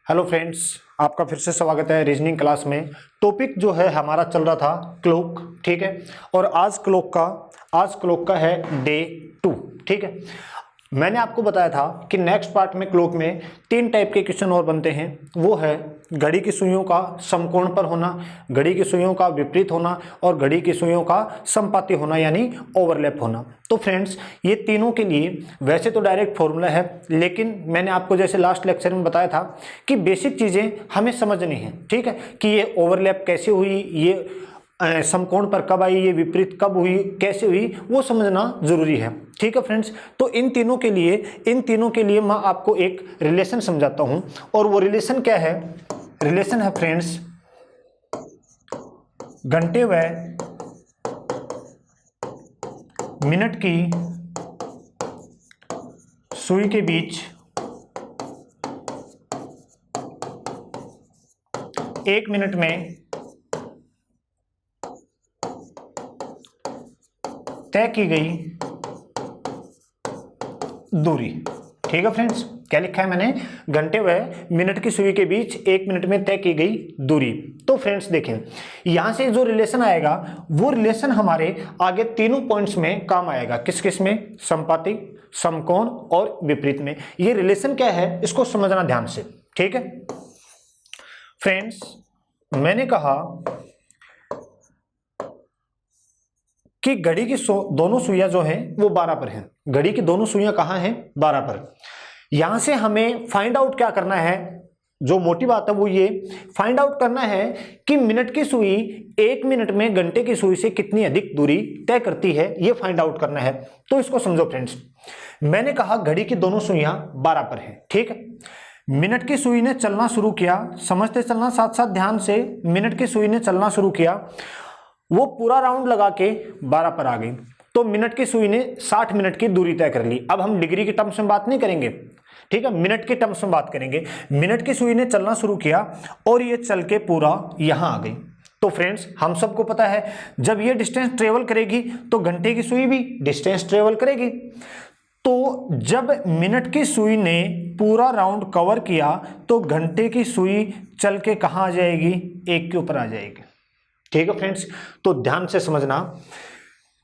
Hello friends, आपका फिर से स्वागत है रीजनिंग क्लास में। टॉपिक जो है हमारा चल रहा था क्लॉक, ठीक है। और आज क्लॉक का है डे 2, ठीक है। मैंने आपको बताया था कि नेक्स्ट पार्ट में क्लॉक में 3 टाइप के क्वेश्चन और बनते हैं। वो है घड़ी की सुइयों का समकोण पर होना, घड़ी की सुइयों का विपरीत होना और घड़ी की सुइयों का समपाती होना यानी ओवरलैप होना। तो फ्रेंड्स, ये तीनों के लिए वैसे तो डायरेक्ट फॉर्मूला है, लेकिन मैंने आपको जैसे लास्ट लेक्चर में बताया था कि बेसिक चीज़ें हमें समझनी है, ठीक है। कि ये ओवरलैप कैसे हुई, ये समकोण पर कब आई, ये विपरीत कब हुई, कैसे हुई, वो समझना जरूरी है, ठीक है फ्रेंड्स। तो इन तीनों के लिए मैं आपको एक रिलेशन समझाता हूं। और वो रिलेशन क्या है? रिलेशन है फ्रेंड्स घंटे व मिनट की सुई के बीच 1 मिनट में तय की गई दूरी, ठीक है फ्रेंड्स। क्या लिखा है मैंने? घंटे व मिनट की सुई के बीच 1 मिनट में तय की गई दूरी। तो फ्रेंड्स देखें, यहां से जो रिलेशन आएगा वो रिलेशन हमारे आगे तीनों पॉइंट्स में काम आएगा। किस किस में? समपाती, समकोण और विपरीत में। ये रिलेशन क्या है इसको समझना ध्यान से, ठीक है फ्रेंड्स। मैंने कहा कि घड़ी की दोनों सुइयां जो हैं वो 12 पर हैं। घड़ी की दोनों सुइयां कहां हैं? 12 पर। यहां से हमें फाइंड आउट क्या करना है? जो मोटी बात है वो ये फाइंड आउट करना है कि मिनट की सुई 1 मिनट में घंटे की सुई से कितनी अधिक दूरी तय करती है, ये फाइंड आउट करना है। तो इसको समझो फ्रेंड्स। मैंने कहा घड़ी की दोनों सुइयां 12 पर है, ठीक है। मिनट की सुई ने चलना शुरू किया, समझते चलना साथ साथ ध्यान से। मिनट की सुई ने चलना शुरू किया, वो पूरा राउंड लगा के 12 पर आ गई। तो मिनट की सुई ने 60 मिनट की दूरी तय कर ली। अब हम डिग्री के टर्म्स में बात नहीं करेंगे, ठीक है, मिनट के टर्म्स में बात करेंगे। मिनट की सुई ने चलना शुरू किया और ये चल के पूरा यहां आ गई। तो फ्रेंड्स, हम सबको पता है जब ये डिस्टेंस ट्रेवल करेगी तो घंटे की सुई भी डिस्टेंस ट्रेवल करेगी। तो जब मिनट की सुई ने पूरा राउंड कवर किया तो घंटे की सुई चल के कहां आ जाएगी? 1 के ऊपर आ जाएगी, ठीक है फ्रेंड्स। तो ध्यान से समझना,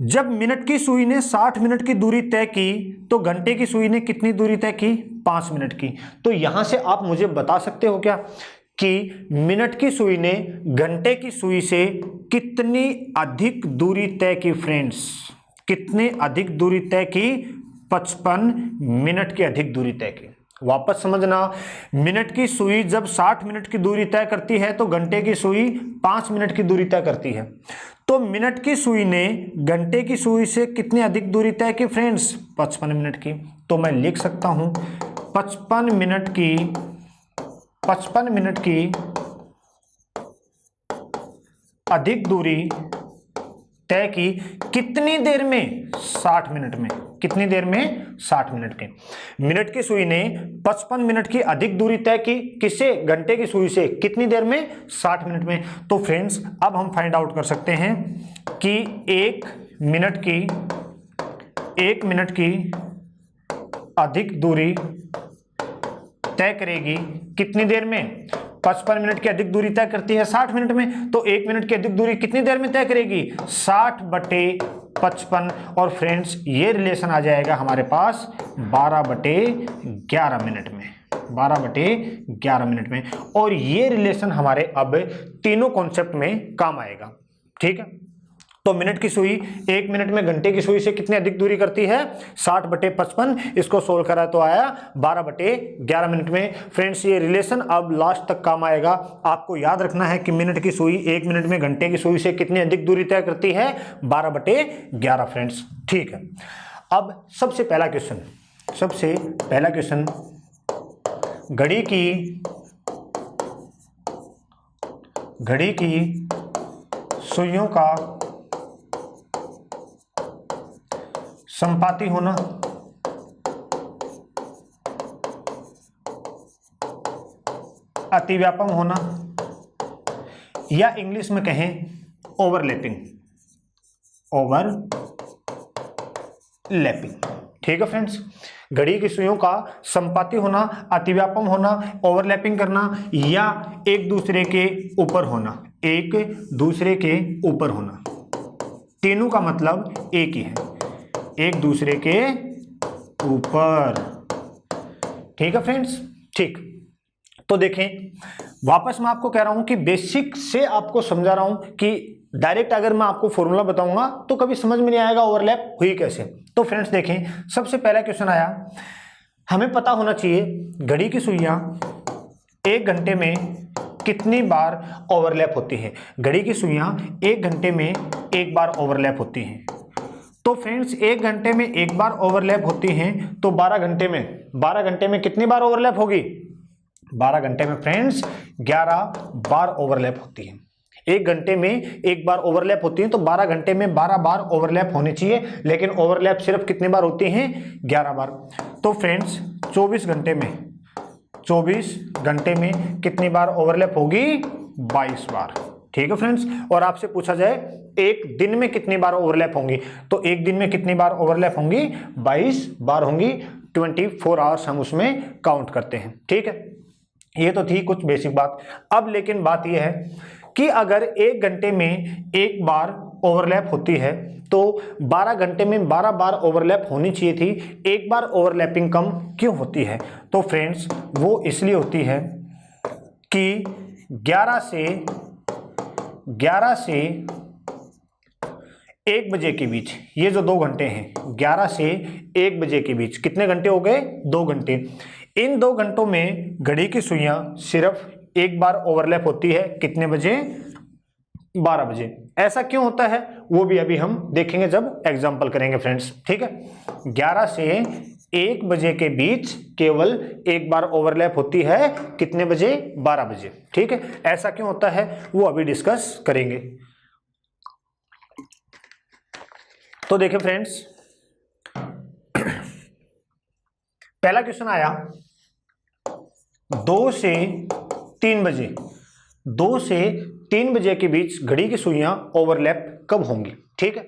जब मिनट की सुई ने 60 मिनट की दूरी तय की तो घंटे की सुई ने कितनी दूरी तय की? 5 मिनट की। तो यहां से आप मुझे बता सकते हो क्या कि मिनट की सुई ने घंटे की सुई से कितनी अधिक दूरी तय की? फ्रेंड्स, कितनी अधिक दूरी तय की? 55 मिनट की अधिक दूरी तय की। वापस समझना, मिनट की सुई जब 60 मिनट की दूरी तय करती है तो घंटे की सुई 5 मिनट की दूरी तय करती है। तो मिनट की सुई ने घंटे की सुई से कितनी अधिक दूरी तय की? फ्रेंड्स, 55 मिनट की। तो मैं लिख सकता हूं 55 मिनट की अधिक दूरी तय की कितनी देर में? 60 मिनट में। कितनी देर में? 60 मिनट के। मिनट की सुई ने 55 मिनट की अधिक दूरी तय की, किससे? घंटे की सुई से। कितनी देर में? 60 मिनट में। तो फ्रेंड्स, अब हम फाइंड आउट कर सकते हैं कि 1 मिनट की अधिक दूरी तय करेगी कितनी देर में? 55 मिनट की अधिक दूरी तय करती है 60 मिनट में। तो 1 मिनट की अधिक दूरी कितनी देर में तय करेगी? 60/55। और फ्रेंड्स, ये रिलेशन आ जाएगा हमारे पास 12/11 मिनट में। 12/11 मिनट में। और ये रिलेशन हमारे अब तीनों कॉन्सेप्ट में काम आएगा, ठीक है। तो मिनट की सुई 1 मिनट में घंटे की सुई से कितनी अधिक दूरी करती है? 60/55। इसको सोल्व करा तो आया 12/11 मिनट में। फ्रेंड्स, ये रिलेशन अब लास्ट तक काम आएगा। आपको याद रखना है कि मिनट की सुई 1 मिनट में घंटे की सुई से कितनी अधिक दूरी तय करती है? 12/11 फ्रेंड्स, ठीक है। अब सबसे पहला क्वेश्चन, घड़ी की सुइयों का समपाती होना अतिव्यापम होना या इंग्लिश में कहें ओवरलैपिंग, ठीक है फ्रेंड्स। घड़ी की सुइयों का संपाती होना, अतिव्यापम होना, ओवरलैपिंग करना या एक दूसरे के ऊपर होना, एक दूसरे के ऊपर होना, तीनों का मतलब एक ही है, एक दूसरे के ऊपर। ठीक है फ्रेंड्स, ठीक। तो देखें, वापस मैं आपको कह रहा हूं कि बेसिक से आपको समझा रहा हूं कि डायरेक्ट अगर मैं आपको फॉर्मूला बताऊंगा तो कभी समझ में नहीं आएगा ओवरलैप हुई कैसे। तो फ्रेंड्स देखें, सबसे पहला क्वेश्चन आया, हमें पता होना चाहिए घड़ी की सुइयां एक घंटे में कितनी बार ओवरलैप होती है। घड़ी की सुइयां एक घंटे में एक बार ओवरलैप होती हैं। तो फ्रेंड्स एक घंटे में एक बार ओवरलैप होती हैं, तो 12 घंटे में कितनी बार ओवरलैप होगी? 12 घंटे में फ्रेंड्स 11 बार ओवरलैप होती है। एक घंटे में एक बार ओवरलैप होती है, तो 12 घंटे में 12 बार ओवरलैप होनी चाहिए, लेकिन ओवरलैप सिर्फ कितनी बार होती हैं? 11 बार। तो फ्रेंड्स 24 घंटे में कितनी बार ओवरलैप होगी? 22 बार। ठीक है फ्रेंड्स, और आपसे पूछा जाए एक दिन में कितनी बार ओवरलैप होंगी, तो एक दिन में कितनी बार ओवरलैप होंगी? 22 बार होंगी। 24 आवर्स हम उसमें काउंट करते हैं। ठीक है, ये तो थी कुछ बेसिक बात। अब लेकिन बात यह है कि अगर एक घंटे में एक बार ओवरलैप होती है, तो 12 घंटे में 12 बार ओवरलैप होनी चाहिए थी, एक बार ओवरलैपिंग कम क्यों होती है? तो फ्रेंड्स वो इसलिए होती है कि 11 से 1 बजे के बीच, ये जो 2 घंटे हैं, 11 से 1 बजे के बीच कितने घंटे हो गए? 2 घंटे। इन 2 घंटों में घड़ी की सुइयां सिर्फ एक बार ओवरलैप होती है, कितने बजे? 12 बजे। ऐसा क्यों होता है वो भी अभी हम देखेंगे जब एग्जाम्पल करेंगे फ्रेंड्स। ठीक है, 11 से 1 बजे के बीच केवल एक बार ओवरलैप होती है, कितने बजे? 12 बजे। ठीक है, ऐसा क्यों होता है वो अभी डिस्कस करेंगे। तो देखिए फ्रेंड्स, पहला क्वेश्चन आया 2 से 3 बजे के बीच घड़ी की सुइयां ओवरलैप कब होंगी? ठीक है,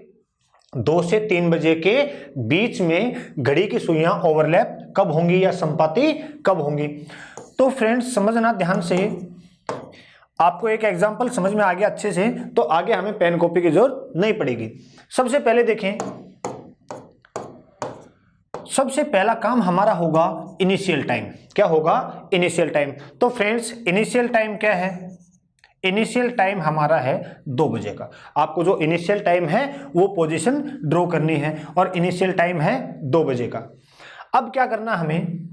2 से 3 बजे के बीच में घड़ी की सुइयां ओवरलैप कब होंगी या संपाती कब होंगी? तो फ्रेंड्स समझना ध्यान से, आपको एक एग्जांपल समझ में आ गया अच्छे से, तो आगे हमें पेन कॉपी की जरूरत नहीं पड़ेगी। सबसे पहले देखें, सबसे पहला काम हमारा होगा इनिशियल टाइम। क्या होगा? Initial time. तो फ्रेंड्स इनिशियल टाइम क्या है? इनिशियल टाइम हमारा है 2 बजे का। आपको जो इनिशियल टाइम है वो पोजीशन ड्रॉ करनी है, और इनिशियल टाइम है 2 बजे का। अब क्या करना हमें?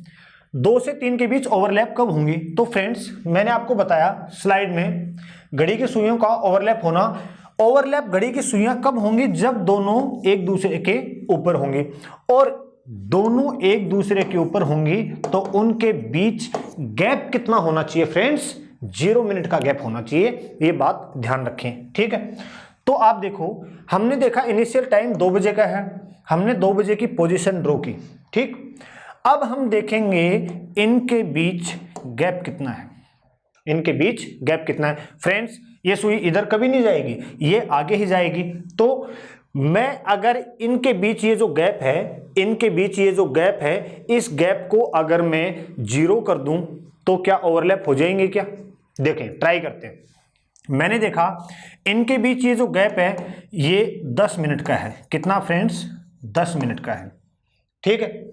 2 से 3 के बीच ओवरलैप कब होंगी? तो फ्रेंड्स मैंने आपको बताया स्लाइड में, घड़ी की सुइयों का ओवरलैप होना। ओवरलैप घड़ी की सुइयां कब होंगी? जब दोनों एक दूसरे के ऊपर होंगी, और दोनों एक दूसरे के ऊपर होंगी तो उनके बीच गैप कितना होना चाहिए फ्रेंड्स? 0 मिनट का गैप होना चाहिए, ये बात ध्यान रखें। ठीक है, तो आप देखो, हमने देखा इनिशियल टाइम 2 बजे का है, हमने 2 बजे की पोजीशन ड्रॉ की। ठीक, अब हम देखेंगे इनके बीच गैप कितना है। इनके बीच गैप कितना है फ्रेंड्स? ये सुई इधर कभी नहीं जाएगी, ये आगे ही जाएगी। तो मैं अगर इनके बीच ये जो गैप है, इनके बीच ये जो गैप है, इस गैप को अगर मैं 0 कर दूं तो क्या ओवरलैप हो जाएंगे क्या? देखें, ट्राई करते हैं। मैंने देखा इनके बीच ये जो गैप है ये 10 मिनट का है। कितना फ्रेंड्स? 10 मिनट का है। ठीक है,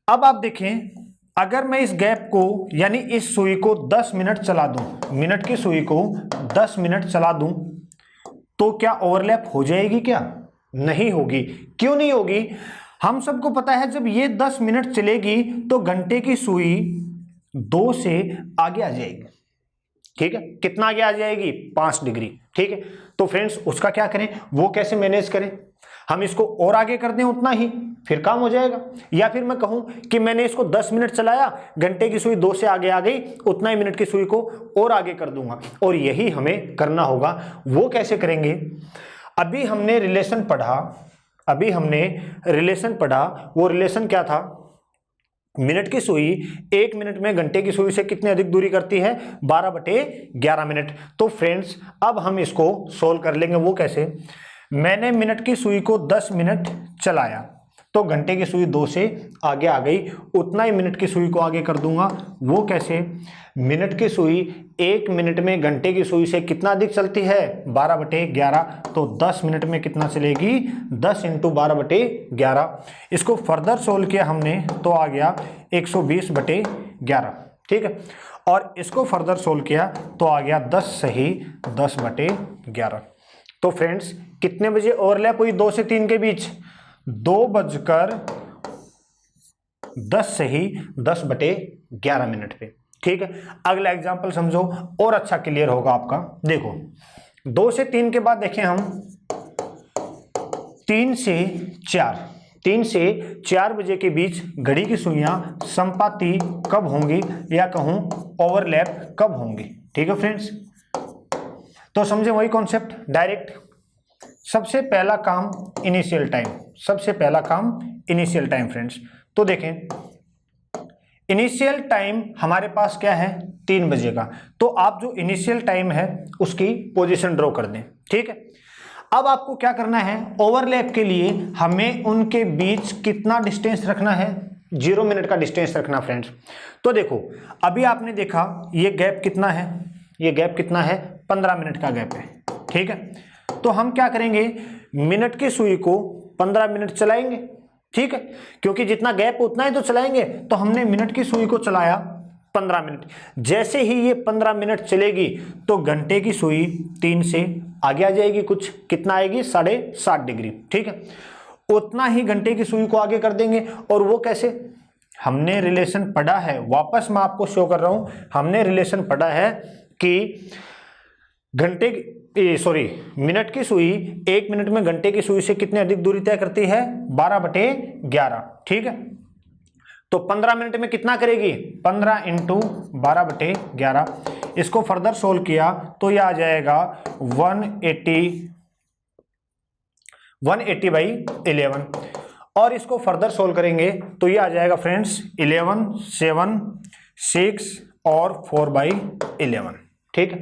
अब आप देखें, अगर मैं इस गैप को यानी इस सुई को 10 मिनट चला दूं, मिनट की सुई को 10 मिनट चला दूं, तो क्या ओवरलैप हो जाएगी क्या? नहीं होगी। क्यों नहीं होगी? हम सबको पता है जब ये 10 मिनट चलेगी तो घंटे की सुई 2 से आगे आ जाएगी। ठीक है, कितना आगे आ जाएगी? 5 डिग्री। ठीक है, तो फ्रेंड्स उसका क्या करें, वो कैसे मैनेज करें? हम इसको और आगे कर दें उतना ही, फिर काम हो जाएगा। या फिर मैं कहूं कि मैंने इसको 10 मिनट चलाया, घंटे की सुई 2 से आगे आ गई, उतना ही मिनट की सुई को और आगे कर दूंगा, और यही हमें करना होगा। वो कैसे करेंगे? अभी हमने रिलेशन पढ़ा, वो रिलेशन क्या था? मिनट की सुई 1 मिनट में घंटे की सुई से कितनी अधिक दूरी करती है? 12/11 मिनट। तो फ्रेंड्स अब हम इसको सोल्व कर लेंगे। वो कैसे? मैंने मिनट की सुई को 10 मिनट चलाया, तो तो घंटे की सुई 2 से आगे आ गई, उतना ही मिनट की सुई को आगे कर दूंगा। वो कैसे? मिनट की सुई 1 मिनट में घंटे की सुई से कितना अधिक चलती है? 12/11। तो 10 मिनट में कितना चलेगी? 10 × 12/11। इसको फर्दर सोल्व किया हमने तो आ गया 120/11। ठीक है, और इसको फर्दर सोल्व किया तो आ गया 10 सही 10/11। तो फ्रेंड्स कितने बजे ओवरलैप हुई 2 से 3 के बीच? 2:10 सही 10/11 मिनट पे। ठीक है, अगला एग्जांपल समझो और अच्छा क्लियर होगा आपका। देखो 2 से 3 के बाद देखें हम 3 से 4 बजे के बीच घड़ी की सुइयां संपाती कब होंगी, या कहूं ओवरलैप कब होंगी। ठीक है फ्रेंड्स, तो समझे वही कॉन्सेप्ट डायरेक्ट। सबसे पहला काम इनिशियल टाइम, फ्रेंड्स। तो देखें इनिशियल टाइम हमारे पास क्या है? 3 बजे का। तो आप जो इनिशियल टाइम है उसकी पोजीशन ड्रॉ कर दें। ठीक है, अब आपको क्या करना है? ओवरलैप के लिए हमें उनके बीच कितना डिस्टेंस रखना है? 0 मिनट का डिस्टेंस रखना फ्रेंड्स। तो देखो अभी आपने देखा ये गैप कितना है? ये गैप कितना है? 15 मिनट का गैप है। ठीक है, तो हम क्या करेंगे? मिनट की सुई को 15 मिनट चलाएंगे। ठीक है, क्योंकि जितना गैप उतना ही तो चलाएंगे। तो हमने मिनट की सुई को चलाया 15 मिनट। जैसे ही ये 15 मिनट चलेगी तो घंटे की सुई 3 से आगे आ जाएगी, कुछ कितना आएगी? 7.5 डिग्री। ठीक है, उतना ही घंटे की सुई को आगे कर देंगे। और वो कैसे? हमने रिलेशन पढ़ा है, वापस मैं आपको शो कर रहा हूं, हमने रिलेशन पढ़ा है कि मिनट की सुई 1 मिनट में घंटे की सुई से कितनी अधिक दूरी तय करती है? 12/11। ठीक है, तो 15 मिनट में कितना करेगी? 15 × 12/11। इसको फर्दर सोल्व किया तो यह आ जाएगा 180/11। और इसको फर्दर सोल्व करेंगे तो यह आ जाएगा फ्रेंड्स 11, 7, 6 और 4/11। ठीक है,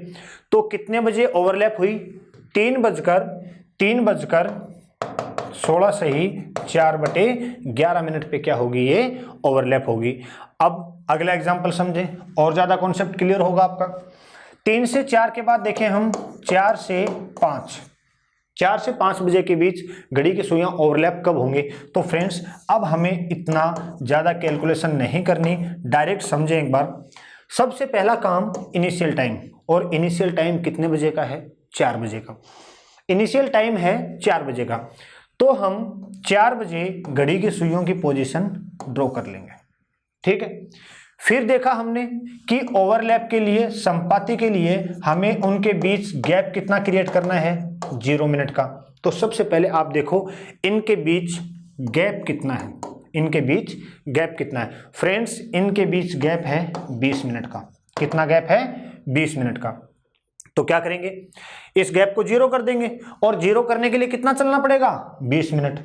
तो कितने बजे ओवरलैप हुई? 3:16 सही 4/11 मिनट पे क्या होगी? ये ओवरलैप होगी। अब अगला एग्जांपल समझें और ज्यादा कॉन्सेप्ट क्लियर होगा आपका। 3 से 4 के बाद देखें हम 4 से 5 बजे के बीच घड़ी की सुइयां ओवरलैप कब होंगे? तो फ्रेंड्स अब हमें इतना ज्यादा कैलकुलेशन नहीं करनी, डायरेक्ट समझें एक बार। सबसे पहला काम इनिशियल टाइम, और इनिशियल टाइम कितने बजे का है? 4 बजे का। इनिशियल टाइम है 4 बजे का, तो हम 4 बजे घड़ी की सुइयों की पोजीशन ड्रॉ कर लेंगे। ठीक है, फिर देखा हमने कि ओवरलैप के लिए, संपाती के लिए हमें उनके बीच गैप कितना क्रिएट करना है? 0 मिनट का। तो सबसे पहले आप देखो इनके बीच गैप कितना है? इनके बीच गैप कितना है? फ्रेंड्स इनके बीच गैप है 20 मिनट का। कितना गैप है? 20 मिनट का। तो क्या करेंगे? इस गैप को 0 कर देंगे, और 0 करने के लिए कितना चलना पड़ेगा? 20 मिनट।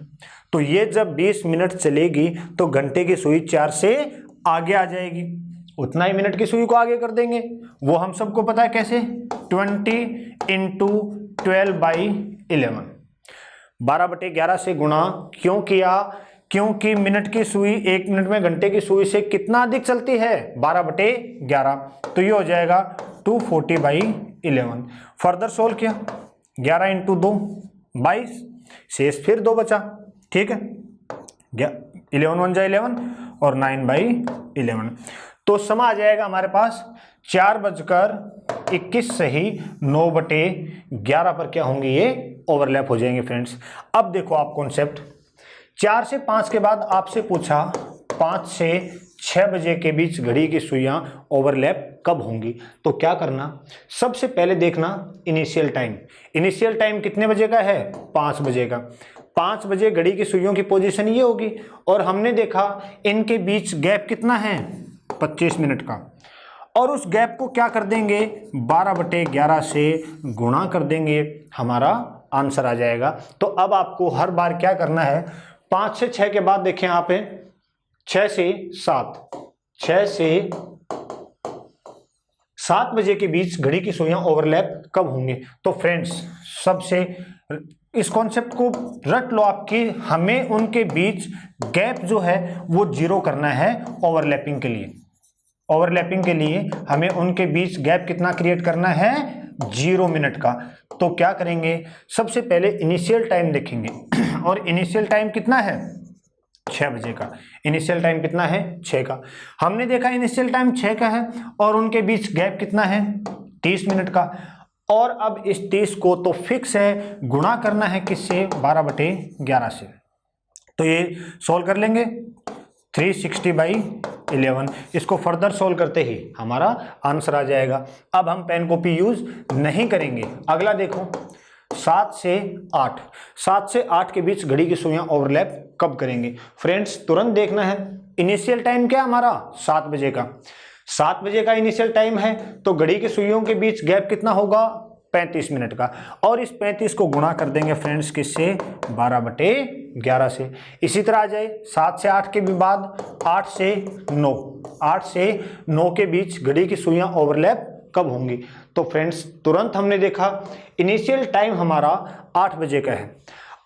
तो ये जब 20 मिनट चलेगी तो घंटे की सुई 4 से आगे आ जाएगी, उतना ही मिनट की सुई को आगे कर देंगे। वो हम सबको पता है कैसे? 20 × 12/11, 12/11 से गुणा क्यों किया? क्योंकि मिनट की सुई 1 मिनट में घंटे की सुई से कितना अधिक चलती है? 12/11। तो ये हो जाएगा 240/11। फर्दर सोल्व किया 11 × 2 22, शेष फिर 2 बचा। ठीक है, 11 1 जा 11 और 9/11। तो समा आ जाएगा हमारे पास 4:21 सही 9/11 पर क्या होंगे? ये ओवरलैप हो जाएंगे फ्रेंड्स। अब देखो आप कॉन्सेप्ट, 4 से 5 के बाद आपसे पूछा 5 से 6 बजे के बीच घड़ी की सुइयां ओवरलैप कब होंगी? तो क्या करना? सबसे पहले देखना इनिशियल टाइम। इनिशियल टाइम कितने बजे का है? 5 बजे का। 5 बजे घड़ी की सुइयों की पोजीशन ये होगी, और हमने देखा इनके बीच गैप कितना है? 25 मिनट का। और उस गैप को क्या कर देंगे? 12/11 से गुणा कर देंगे, हमारा आंसर आ जाएगा। तो अब आपको हर बार क्या करना है? 5 से 6 के बाद देखें यहाँ पे 6 से 7 7 बजे के बीच घड़ी की सुइयां ओवरलैप कब होंगी? तो फ्रेंड्स सबसे इस कॉन्सेप्ट को रट लो आपकी, हमें उनके बीच गैप जो है वो 0 करना है ओवरलैपिंग के लिए। ओवरलैपिंग के लिए हमें उनके बीच गैप कितना क्रिएट करना है? 0 मिनट का। तो क्या करेंगे, सबसे पहले इनिशियल टाइम देखेंगे और इनिशियल टाइम कितना है? 6 बजे का। इनिशियल टाइम कितना है? 6 का। हमने देखा इनिशियल टाइम 6 का है और उनके बीच गैप कितना है? 30 मिनट का। और अब इस 30 को तो फिक्स है, गुणा करना है किससे? 12/11 से। तो ये सोल्व कर लेंगे 360/11। इसको फर्दर सोल्व करते ही हमारा आंसर आ जाएगा। अब हम पेन कॉपी यूज नहीं करेंगे। अगला देखो 7 से 8। 7 से 8 के बीच घड़ी की सुइयां ओवरलैप कब करेंगे? फ्रेंड्स तुरंत देखना है, इनिशियल टाइम क्या हमारा? 7 बजे का। 7 बजे का इनिशियल टाइम है तो घड़ी की सुइयों के बीच गैप कितना होगा? 35 मिनट का। और इस 35 को गुणा कर देंगे फ्रेंड्स किससे? 12/11 से। इसी तरह आ जाए 7 से 8 के भी बाद 8 से 9। 8 से 9 के बीच घड़ी की सुइयां ओवरलैप कब होंगी? तो फ्रेंड्स तुरंत हमने देखा इनिशियल टाइम हमारा 8 बजे का है।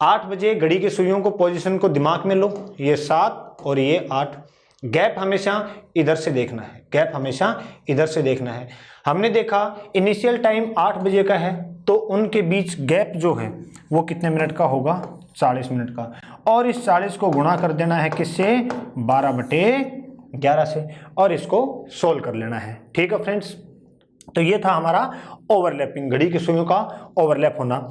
8 बजे घड़ी की सुइयों को पोजीशन को दिमाग में लो, ये 7 और ये 8। गैप हमेशा इधर से देखना है, गैप हमेशा इधर से देखना है। हमने देखा इनिशियल टाइम 8 बजे का है तो उनके बीच गैप जो है वो कितने मिनट का होगा? 40 मिनट का। और इस 40 को गुणा कर देना है किससे? 12/11 से। और इसको सोल्व कर लेना है। ठीक है फ्रेंड्स, तो ये था हमारा ओवरलैपिंग, घड़ी की सुइयों का ओवरलैप होना।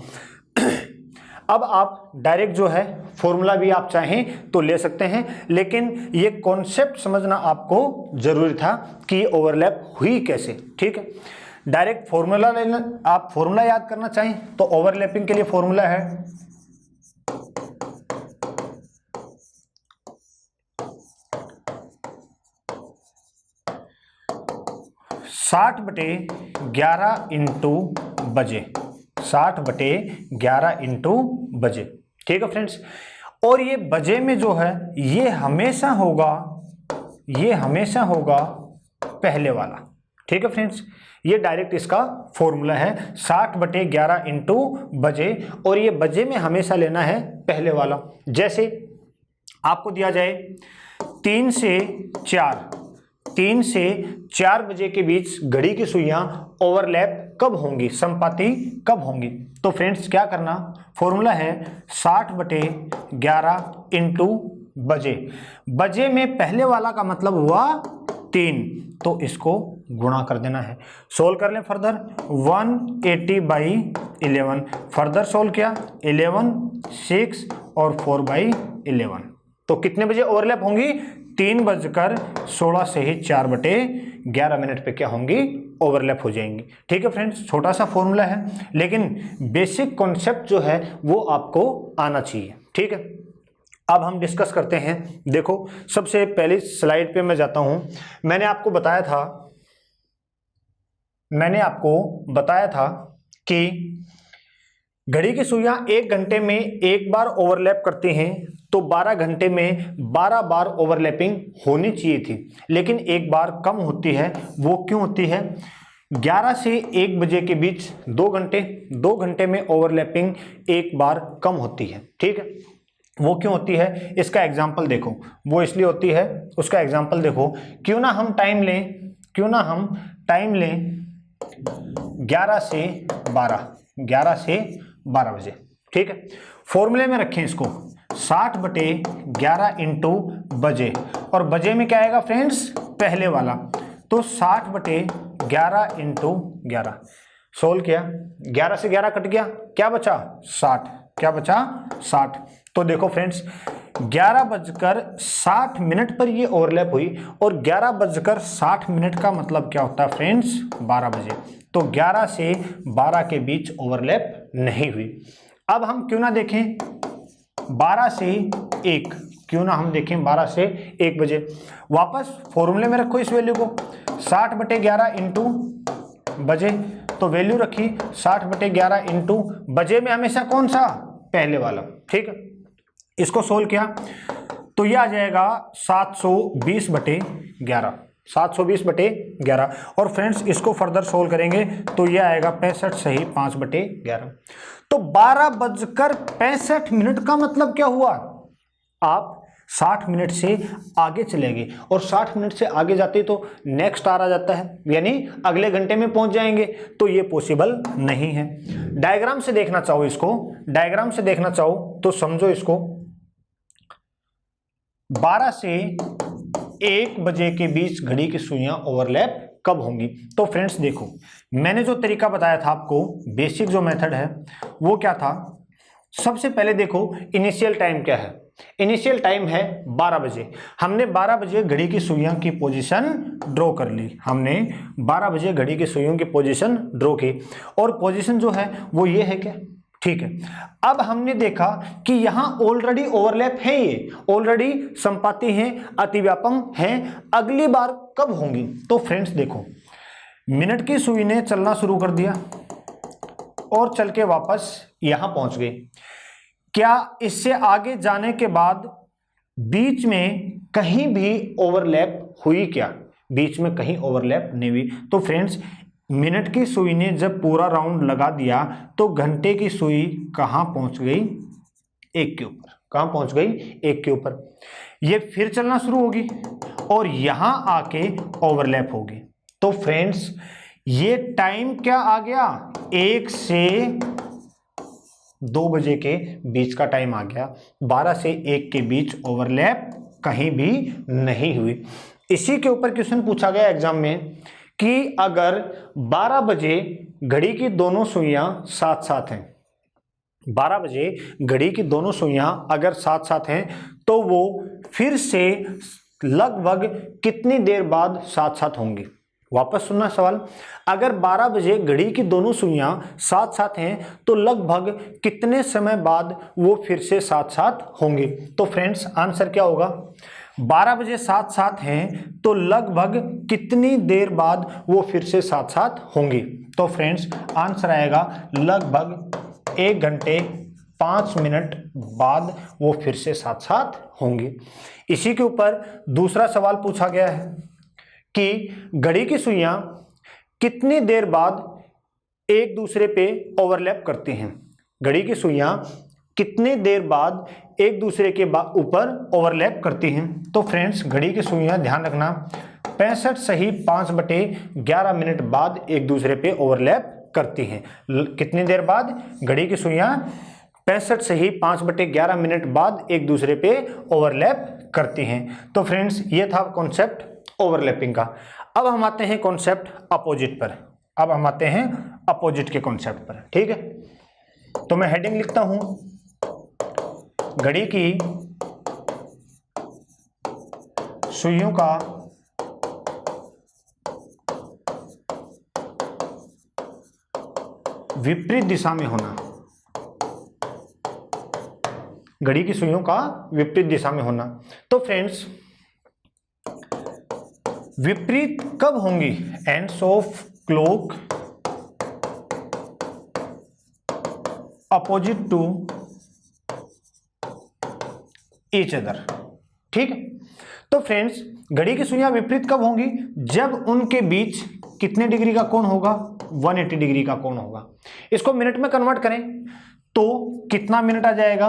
अब आप डायरेक्ट जो है फॉर्मूला भी आप चाहें तो ले सकते हैं, लेकिन ये कॉन्सेप्ट समझना आपको जरूरी था कि ओवरलैप हुई कैसे। ठीक है, डायरेक्ट फॉर्मूला लेना, आप फॉर्मूला याद करना चाहें तो ओवरलैपिंग के लिए फॉर्मूला है 60/11 इंटू बजे। 60/11 इंटू बजे। ठीक है फ्रेंड्स, और ये बजे में जो है ये हमेशा होगा पहले वाला। ठीक है फ्रेंड्स, ये डायरेक्ट इसका फॉर्मूला है 60/11 इंटू बजे, और ये बजे में हमेशा लेना है पहले वाला। जैसे आपको दिया जाए 3 से 4 बजे के बीच घड़ी की सुइयां ओवरलैप कब होंगी, संपाती कब होंगी? तो फ्रेंड्स क्या करना, फॉर्मूला है 60/11 इंटू बजे। बजे में पहले वाला का मतलब हुआ 3, तो इसको गुणा कर देना है। सोल्व कर लें फर्दर 180/11। फर्दर सोल्व किया 11, 6 और 4/11। तो कितने बजे ओवरलैप होंगी? 3:16 से ही 4/11 मिनट पे क्या होंगी? ओवरलैप हो जाएंगी। ठीक है फ्रेंड्स, छोटा सा फॉर्मूला है लेकिन बेसिक कॉन्सेप्ट जो है वो आपको आना चाहिए। ठीक है, अब हम डिस्कस करते हैं। देखो सबसे पहली स्लाइड पे मैं जाता हूं। मैंने आपको बताया था कि घड़ी की सुइयां 1 घंटे में एक बार ओवरलैप करती हैं, तो 12 घंटे में 12 बार ओवरलैपिंग होनी चाहिए थी, लेकिन एक बार कम होती है। वो क्यों होती है? 11 से 1 बजे के बीच 2 घंटे में ओवरलैपिंग एक बार कम होती है। ठीक है, वो क्यों होती है? इसका एग्जाम्पल देखो। वो इसलिए होती है, उसका एग्जाम्पल देखो। क्यों ना हम टाइम लें 11 से 12 बजे। ठीक है, फॉर्मूले में रखें इसको 60/11 इंटू बजे, और बजे में क्या आएगा फ्रेंड्स? पहले वाला। तो 60/11 इंटू 11। सोल्व किया, 11 से 11 कट गया, क्या बचा? 60। क्या बचा? 60। तो देखो फ्रेंड्स 11:60 पर ये ओवरलैप हुई, और 11:60 का मतलब क्या होता है फ्रेंड्स? 12 बजे। तो 11 से 12 के बीच ओवरलैप नहीं हुई। अब हम क्यों ना देखें 12 से 1, क्यों ना हम देखें 12 से 1 बजे। वापस फॉर्मूले में रखो इस वैल्यू को 60/11 इंटू बजे। तो वैल्यू रखी 60/11 इंटू बजे में हमेशा कौन सा? पहले वाला। ठीक है, इसको सोल्व किया तो यह आ जाएगा 720/11। 720/11। और फ्रेंड्स इसको फर्दर सोल्व करेंगे तो ये आएगा 65 सही 5/11। तो 12:65 का मतलब क्या हुआ, आप 60 मिनट से आगे चले गए और 60 मिनट से आगे जाते तो नेक्स्ट आवर आ जाता है, यानी अगले घंटे में पहुंच जाएंगे, तो ये पॉसिबल नहीं है। डायग्राम से देखना चाहो इसको, डायग्राम से देखना चाहो तो समझो इसको, 12 से 1 बजे के बीच घड़ी की सुइयां ओवरलैप कब होंगी। तो फ्रेंड्स देखो, मैंने जो तरीका बताया था आपको, बेसिक जो मेथड है वो क्या था, सबसे पहले देखो इनिशियल टाइम क्या है, इनिशियल टाइम है 12 बजे। हमने 12 बजे घड़ी की सुइयों की पोजीशन ड्रॉ कर ली, हमने 12 बजे घड़ी की सुइयों की पोजीशन ड्रॉ की, और पोजीशन जो है वो ये है क्या, ठीक है। अब हमने देखा कि यहां ऑलरेडी ओवरलैप है, ये ऑलरेडी संपाती हैं, अतिव्यापम हैं, अगली बार कब होंगी। तो फ्रेंड्स देखो, मिनट की सुई ने चलना शुरू कर दिया और चल के वापस यहां पहुंच गई, क्या इससे आगे जाने के बाद बीच में कहीं भी ओवरलैप हुई क्या, बीच में कहीं ओवरलैप नहीं हुई। तो फ्रेंड्स मिनट की सुई ने जब पूरा राउंड लगा दिया तो घंटे की सुई कहां पहुंच गई, 1 के ऊपर, कहां पहुंच गई, 1 के ऊपर। ये फिर चलना शुरू होगी और यहां आके ओवरलैप होगी। तो फ्रेंड्स ये टाइम क्या आ गया, 1 से 2 बजे के बीच का टाइम आ गया, 12 से 1 के बीच ओवरलैप कहीं भी नहीं हुई। इसी के ऊपर क्वेश्चन पूछा गया एग्जाम में कि अगर 12 बजे घड़ी की दोनों सुइयां साथ साथ हैं, 12 बजे घड़ी की दोनों सुइयां अगर साथ साथ हैं तो वो फिर से लगभग कितनी देर बाद साथ साथ होंगी। वापस सुनना सवाल, अगर 12 बजे घड़ी की दोनों सुइयां साथ साथ हैं तो लगभग कितने समय बाद वो फिर से साथ साथ होंगी। तो फ्रेंड्स आंसर क्या होगा, 12 बजे साथ साथ हैं तो लगभग कितनी देर बाद वो फिर से साथ साथ होंगी। तो फ्रेंड्स आंसर आएगा लगभग 1 घंटे 5 मिनट बाद वो फिर से साथ साथ होंगी। इसी के ऊपर दूसरा सवाल पूछा गया है कि घड़ी की सुइयां कितनी देर बाद एक दूसरे पे ओवरलैप करती हैं, घड़ी की सुइयां कितने देर बाद एक दूसरे के ऊपर ओवरलैप करती हैं। तो फ्रेंड्स घड़ी की सुइयां ध्यान रखना 65 सही 5/11 मिनट बाद एक दूसरे पे ओवरलैप करती हैं। कितनी देर बाद, घड़ी की सुइयां 65 सही 5/11 मिनट बाद एक दूसरे पे ओवरलैप करती हैं। तो फ्रेंड्स ये था कॉन्सेप्ट ओवरलैपिंग का। अब हम आते हैं कॉन्सेप्ट अपोजिट पर, अब हम आते हैं अपोजिट के कॉन्सेप्ट पर, ठीक है। तो मैं हेडिंग लिखता हूं, घड़ी की सुइयों का विपरीत दिशा में होना, घड़ी की सुइयों का विपरीत दिशा में होना। तो फ्रेंड्स विपरीत कब होंगी, ends of clock opposite to each other, ठीक है। तो फ्रेंड्स घड़ी की सुइयां विपरीत कब होंगी, जब उनके बीच कितने डिग्री का कोण होगा, 180 डिग्री का कोण होगा। इसको मिनट में कन्वर्ट करें तो कितना मिनट आ जाएगा,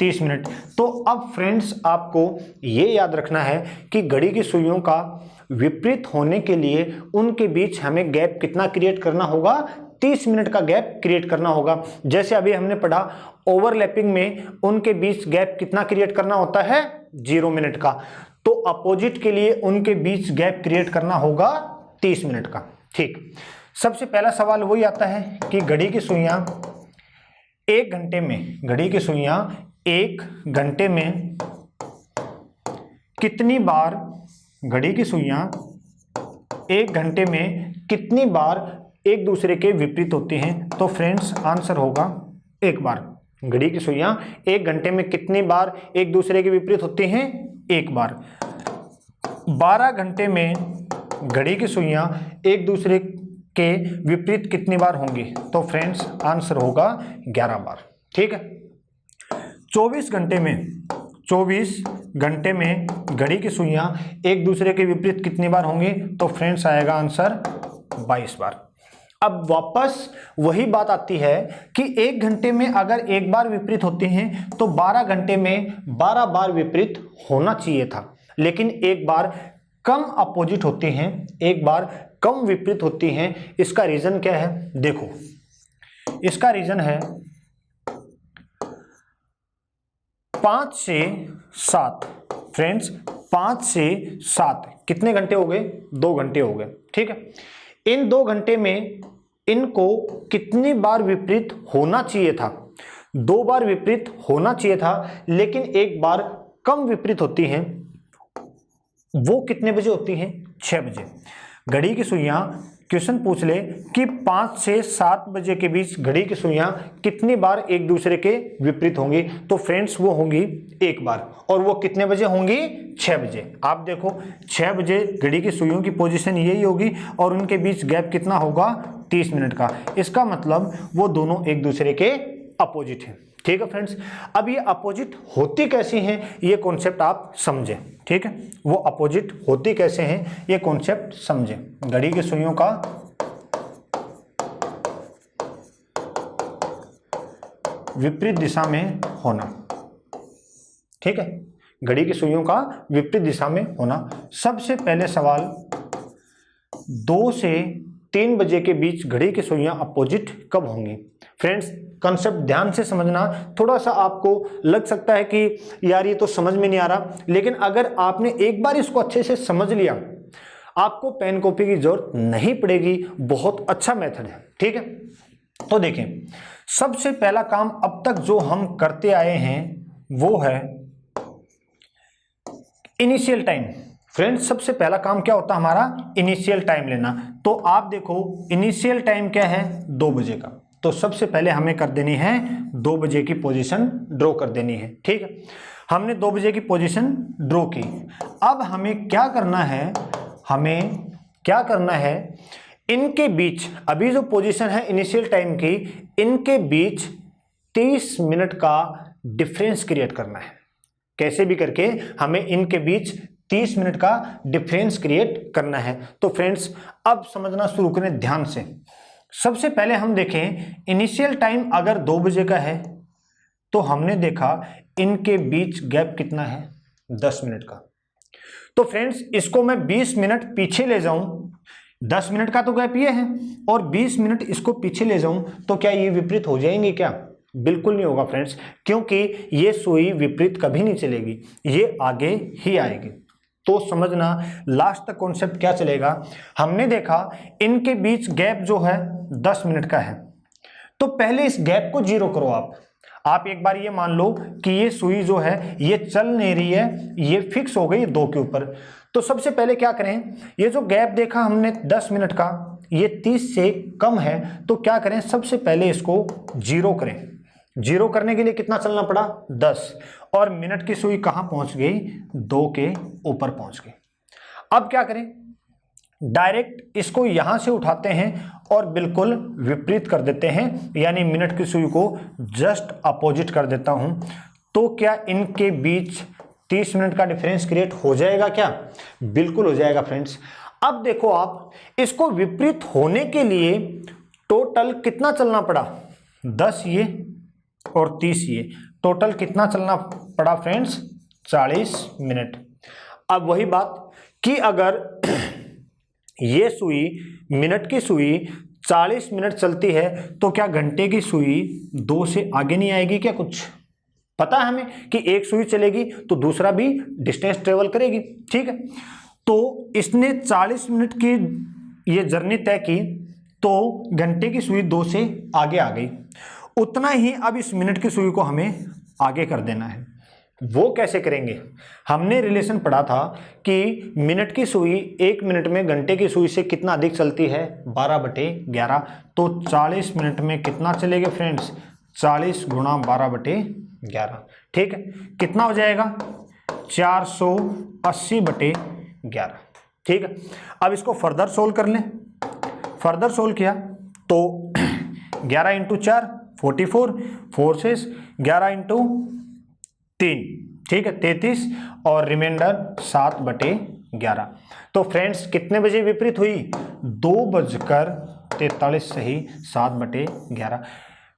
30 मिनट। तो अब फ्रेंड्स आपको ये याद रखना है कि घड़ी की सुइयों का विपरीत होने के लिए उनके बीच हमें गैप कितना क्रिएट करना होगा, 30 मिनट का गैप क्रिएट करना होगा। जैसे अभी हमने पढ़ा ओवरलैपिंग में उनके बीच गैप कितना क्रिएट करना होता है, 0 मिनट का। तो अपोजिट के लिए उनके बीच गैप क्रिएट करना होगा 30 मिनट का, ठीक। सबसे पहला सवाल वही आता है कि घड़ी की सुइयां 1 घंटे में, घड़ी की सुइयां 1 घंटे में कितनी बार, घड़ी की सुइयां 1 घंटे में कितनी बार एक दूसरे के विपरीत होती हैं। तो फ्रेंड्स आंसर होगा 1 बार। घड़ी की सुइयां 1 घंटे में कितनी बार एक दूसरे के विपरीत होती हैं, 1 बार। 12 घंटे में घड़ी की सुइयां एक दूसरे के विपरीत कितनी बार होंगी। तो फ्रेंड्स आंसर होगा 11 बार, ठीक है। 24 घंटे में 24 घंटे में घड़ी की सुइयां एक दूसरे के विपरीत कितनी बार होंगी? तो फ्रेंड्स आएगा आंसर 22 बार। अब वापस वही बात आती है कि एक घंटे में अगर एक बार विपरीत होती हैं तो 12 घंटे में 12 बार विपरीत होना चाहिए था, लेकिन एक बार कम अपोजिट होती हैं, एक बार कम विपरीत होती हैं। इसका रीजन क्या है? देखो, इसका रीजन है 5 से 7। फ्रेंड्स 5 से 7 कितने घंटे हो गए? 2 घंटे हो गए, ठीक है। इन 2 घंटे में इनको कितनी बार विपरीत होना चाहिए था? 2 बार विपरीत होना चाहिए था, लेकिन एक बार कम विपरीत होती हैं। वो कितने बजे होती हैं? 6 बजे। घड़ी की सुइयां, क्वेश्चन पूछ ले कि 5 से 7 बजे के बीच घड़ी की सुइयां कितनी बार एक दूसरे के विपरीत होंगी? तो फ्रेंड्स वो होंगी एक बार, और वो कितने बजे होंगी? 6 बजे। आप देखो 6 बजे घड़ी की सुइयों की पोजीशन यही होगी और उनके बीच गैप कितना होगा? 30 मिनट का। इसका मतलब वो दोनों एक दूसरे के अपोजिट हैं, ठीक है फ्रेंड्स। अब ये अपोजिट होती कैसी हैं, ये कॉन्सेप्ट आप समझें, ठीक है। वो अपोजिट होती कैसे हैं, ये कॉन्सेप्ट समझें। घड़ी की सुइयों का विपरीत दिशा में होना, ठीक है। घड़ी की सुइयों का विपरीत दिशा में होना। सबसे पहले सवाल, 2 से 3 बजे के बीच घड़ी की सुइयां अपोजिट कब होंगी? फ्रेंड्स कॉन्सेप्ट ध्यान से समझना। थोड़ा सा आपको लग सकता है कि यार ये तो समझ में नहीं आ रहा, लेकिन अगर आपने एक बार इसको अच्छे से समझ लिया, आपको पेन कॉपी की जरूरत नहीं पड़ेगी। बहुत अच्छा मेथड है, ठीक है। तो देखें, सबसे पहला काम अब तक जो हम करते आए हैं वो है इनिशियल टाइम। फ्रेंड्स सबसे पहला काम क्या होता है हमारा? इनिशियल टाइम लेना। तो आप देखो इनिशियल टाइम क्या है? 2 बजे का। तो सबसे पहले हमें कर देनी है 2 बजे की पोजीशन ड्रॉ कर देनी है, ठीक है। हमने 2 बजे की पोजीशन ड्रॉ की। अब हमें क्या करना है? हमें क्या करना है? इनके बीच, अभी जो पोजीशन है इनिशियल टाइम की, इनके बीच 30 मिनट का डिफरेंस क्रिएट करना है। कैसे भी करके हमें इनके बीच 30 मिनट का डिफरेंस क्रिएट करना है। तो फ्रेंड्स अब समझना शुरू करें ध्यान से। सबसे पहले हम देखें इनिशियल टाइम अगर 2 बजे का है तो हमने देखा इनके बीच गैप कितना है? 10 मिनट का। तो फ्रेंड्स इसको मैं 20 मिनट पीछे ले जाऊं, 10 मिनट का तो गैप ये है, और 20 मिनट इसको पीछे ले जाऊं तो क्या ये विपरीत हो जाएंगे? क्या बिल्कुल नहीं होगा फ्रेंड्स, क्योंकि ये सुई विपरीत कभी नहीं चलेगी, ये आगे ही आएगी। तो समझना लास्ट तक कॉन्सेप्ट क्या चलेगा। हमने देखा इनके बीच गैप जो है 10 मिनट का है, तो पहले इस गैप को 0 करो। आप एक बार ये मान लो कि ये सुई जो है ये चल नहीं रही है, ये फिक्स हो गई 2 के ऊपर। तो सबसे पहले क्या करें, ये जो गैप देखा हमने 10 मिनट का, ये 30 से कम है, तो क्या करें? सबसे पहले इसको 0 करें। 0 करने के लिए कितना चलना पड़ा? 10, और मिनट की सुई कहां पहुंच गई? 2 के ऊपर पहुंच गई। अब क्या करें? डायरेक्ट इसको यहां से उठाते हैं और बिल्कुल विपरीत कर देते हैं, यानी मिनट की सुई को जस्ट अपोजिट कर देता हूं। तो क्या इनके बीच 30 मिनट का डिफरेंस क्रिएट हो जाएगा? क्या बिल्कुल हो जाएगा फ्रेंड्स। अब देखो आप, इसको विपरीत होने के लिए टोटल कितना चलना पड़ा? 10 ये और 30 ये, टोटल कितना चलना पड़ा फ्रेंड्स? 40 मिनट। अब वही बात कि अगर ये सुई, मिनट की सुई 40 मिनट चलती है, तो क्या घंटे की सुई 2 से आगे नहीं आएगी? क्या कुछ पता है हमें कि एक सुई चलेगी तो दूसरा भी डिस्टेंस ट्रेवल करेगी, ठीक है। तो इसने 40 मिनट की ये जर्नी तय की, तो घंटे की सुई 2 से आगे आ गई। उतना ही अब इस मिनट की सुई को हमें आगे कर देना है। वो कैसे करेंगे? हमने रिलेशन पढ़ा था कि मिनट की सुई 1 मिनट में घंटे की सुई से कितना अधिक चलती है? 12/11। तो 40 मिनट में कितना चलेगा फ्रेंड्स? 40 गुणा 12/11, ठीक है। कितना हो जाएगा? 480/11, ठीक है। अब इसको फर्दर सोल्व कर लें। फर्दर सोल्व किया तो 11 × 4 44, 4 से 11 × 3, ठीक है, 33 और रिमाइंडर 7/11। तो फ्रेंड्स कितने बजे विपरीत हुई? 2:43 सही 7/11।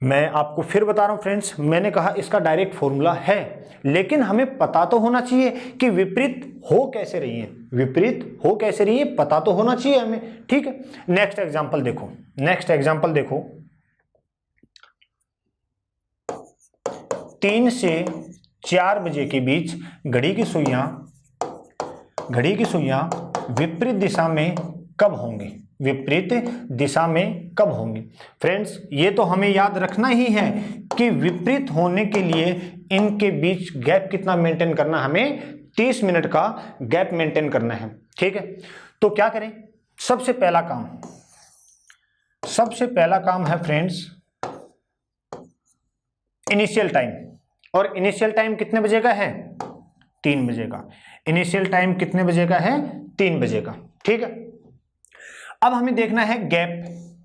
मैं आपको फिर बता रहा हूं फ्रेंड्स, मैंने कहा इसका डायरेक्ट फॉर्मूला है, लेकिन हमें पता तो होना चाहिए कि विपरीत हो कैसे रही है, विपरीत हो कैसे रही है पता तो होना चाहिए हमें। ठीक है, नेक्स्ट एग्जांपल देखो, नेक्स्ट एग्जांपल देखो। 3 से 4 बजे के बीच घड़ी की सुइयां विपरीत दिशा में कब होंगी? विपरीत दिशा में कब होंगी? फ्रेंड्स ये तो हमें याद रखना ही है कि विपरीत होने के लिए इनके बीच गैप कितना मेंटेन करना, हमें 30 मिनट का गैप मेंटेन करना है। ठीक है, तो क्या करें? सबसे पहला काम है फ्रेंड्स इनिशियल टाइम, और इनिशियल टाइम कितने बजे का है? 3 बजे का। इनिशियल टाइम कितने बजे का है? 3 बजे का। ठीक है, अब हमें देखना है गैप